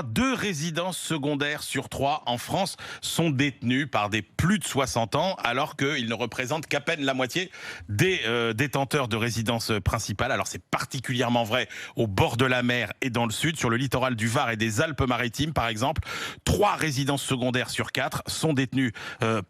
2 résidences secondaires sur 3 en France sont détenues par des plus de 60 ans, alors qu'ils ne représentent qu'à peine la moitié des détenteurs de résidences principales. Alors c'est particulièrement vrai au bord de la mer et dans le sud, sur le littoral du Var et des Alpes-Maritimes par exemple. 3 résidences secondaires sur 4 sont détenues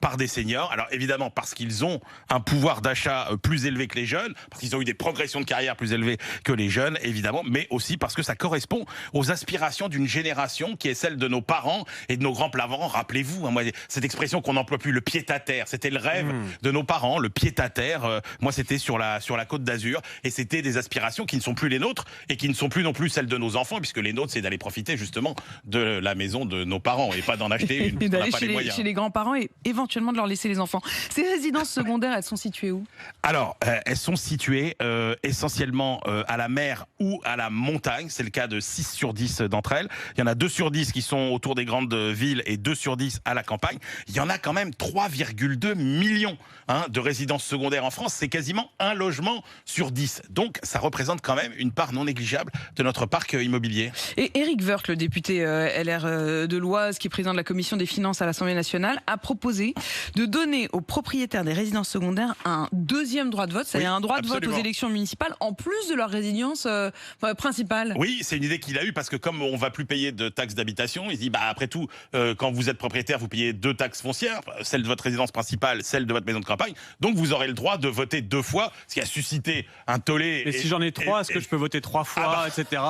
par des seniors. Alors évidemment parce qu'ils ont un pouvoir d'achat plus élevé que les jeunes, parce qu'ils ont eu des progressions de carrière plus élevées que les jeunes évidemment, mais aussi parce que ça correspond aux aspirations d'une génération qui est celle de nos parents et de nos grands-parents. Rappelez-vous, moi, cette expression qu'on n'emploie plus, le pied-à-terre, c'était le rêve de nos parents, le pied-à-terre. Moi, c'était sur la Côte d'Azur, et c'était des aspirations qui ne sont plus les nôtres et qui ne sont plus non plus celles de nos enfants, puisque les nôtres, c'est d'aller profiter justement de la maison de nos parents et pas d'en acheter une. Et d'aller chez les grands-parents et éventuellement de leur laisser les enfants. Ces résidences secondaires, elles sont situées où? Alors, elles sont situées essentiellement à la mer ou à la montagne. C'est le cas de 6 sur 10 d'entre elles. Il y en a 2 sur 10 qui sont autour des grandes villes et 2 sur 10 à la campagne. Il y en a quand même 3,2 millions de résidences secondaires en France. C'est quasiment un logement sur 10. Donc, ça représente quand même une part non négligeable de notre parc immobilier. Et Éric Woerth, le député LR de l'Oise, qui est président de la commission des finances à l'Assemblée nationale, a proposé de donner aux propriétaires des résidences secondaires un deuxième droit de vote, c'est-à-dire un droit de vote aux élections municipales, en plus de leur résidence principale. Oui, c'est une idée qu'il a eue, parce que comme on va plus payer de taxes d'habitation, il se dit, après tout, quand vous êtes propriétaire, vous payez 2 taxes foncières, celle de votre résidence principale, celle de votre maison de campagne, donc vous aurez le droit de voter 2 fois, ce qui a suscité un tollé. Et si j'en ai 3, est-ce que je peux voter 3 fois, etc.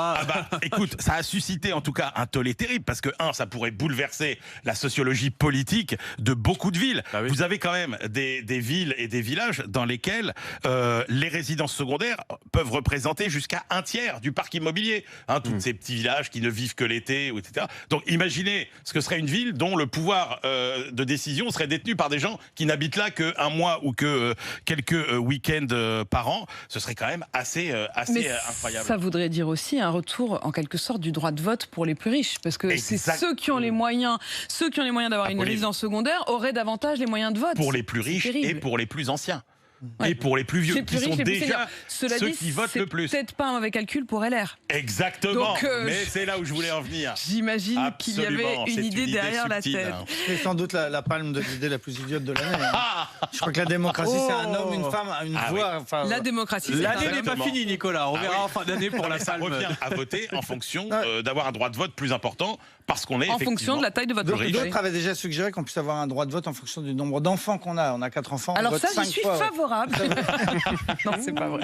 Écoute, ça a suscité en tout cas un tollé terrible, parce que ça pourrait bouleverser la sociologie politique de beaucoup de villes. Oui. Vous avez quand même des villes et des villages dans lesquels les résidences secondaires peuvent représenter jusqu'à 1/3 du parc immobilier. Tous ces petits villages qui ne vivent que l'été, etc. Donc imaginez ce que serait une ville dont le pouvoir de décision serait détenu par des gens qui n'habitent là qu'un mois ou que quelques week-ends par an. Ce serait quand même assez incroyable. Ça voudrait dire aussi un retour en quelque sorte du droit de vote pour les plus riches, parce que c'est ceux qui ont les moyens, d'avoir une résidence secondaire auraient davantage les moyens de vote. Pour les plus riches et pour les plus anciens. Et pour les plus vieux, qui sont déjà ceux qui votent le plus. C'est peut-être pas un mauvais calcul pour LR. Exactement, mais c'est là où je voulais en venir. J'imagine qu'il y avait une idée derrière la tête. C'est sans doute la palme de l'idée la plus idiote de l'année. Je crois que la démocratie, c'est un homme, une femme, une voix. Enfin, la démocratie, c'est l'année n'est pas finie, Nicolas. On verra en fin d'année pour la palme. Ça revient à voter en fonction d'avoir un droit de vote plus important, parce qu'on est en fonction de la taille de votre portefeuille. D'autres avaient déjà suggéré qu'on puisse avoir un droit de vote en fonction du nombre d'enfants qu'on a. On a 4 enfants. Alors ça, j'y suis favorable. Non, c'est pas vrai.